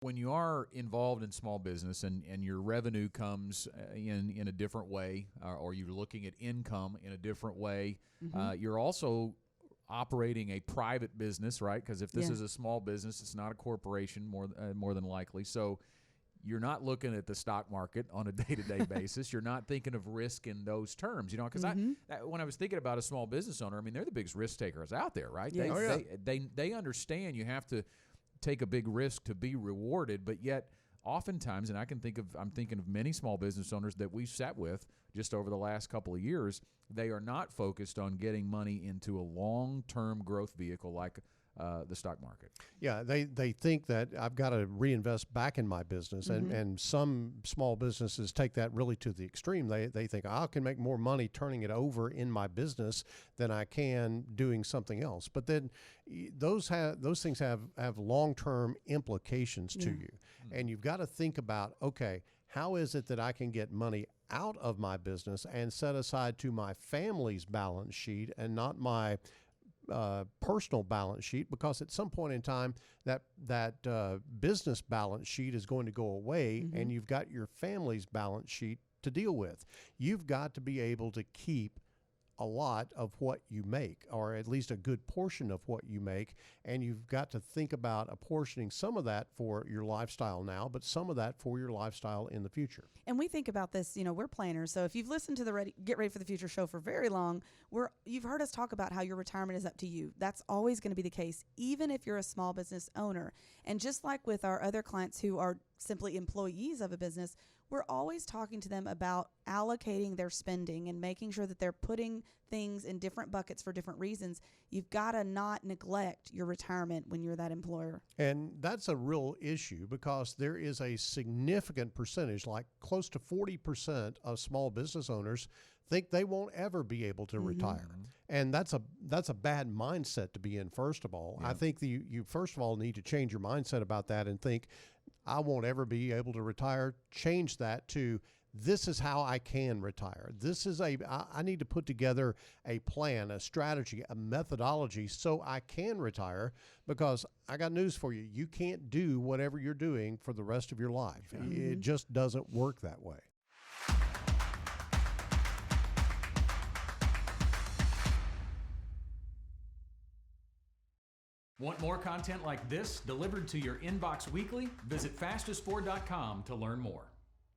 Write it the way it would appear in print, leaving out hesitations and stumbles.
When you are involved in small business and your revenue comes in a different way, or you're looking at income in a different way, you're also operating a private business, right? Because if this is a small business, it's not a corporation more than likely. So you're not looking at the stock market on a day-to-day basis. You're not thinking of risk in those terms, because when I was thinking about a small business owner, I mean, they're the biggest risk takers out there, right? Yes. They understand you have to take a big risk to be rewarded, but yet oftentimes, and I'm thinking of many small business owners that we've sat with just over the last couple of years, they are not focused on getting money into a long-term growth vehicle like the stock market. Yeah, they think that I've got to reinvest back in my business, and some small businesses take that really to the extreme. They think I can make more money turning it over in my business than I can doing something else. But then those things have long-term implications to you, and you've got to think about, okay, how is it that I can get money out of my business and set aside to my family's balance sheet and not my personal balance sheet, because at some point in time that business balance sheet is going to go away, and you've got your family's balance sheet to deal with. You've got to be able to keep a lot of what you make, or at least a good portion of what you make, and you've got to think about apportioning some of that for your lifestyle now, but some of that for your lifestyle in the future. And we think about this, we're planners. So if you've listened to the Get Ready for the Future show for very long, you've heard us talk about how your retirement is up to you. That's always going to be the case, even if you're a small business owner. And just like with our other clients who are simply employees of a business, we're always talking to them about allocating their spending and making sure that they're putting things in different buckets for different reasons. You've got to not neglect your retirement when you're that employer. And that's a real issue, because there is a significant percentage, like close to 40% of small business owners think they won't ever be able to retire. And that's a bad mindset to be in, first of all. I think that you first of all need to change your mindset about that and think, I won't ever be able to retire. Change that to, this is how I can retire. I need to put together a plan, a strategy, a methodology so I can retire, because I got news for you. You can't do whatever you're doing for the rest of your life. It just doesn't work that way. Want more content like this delivered to your inbox weekly? Visit fastest4.com to learn more.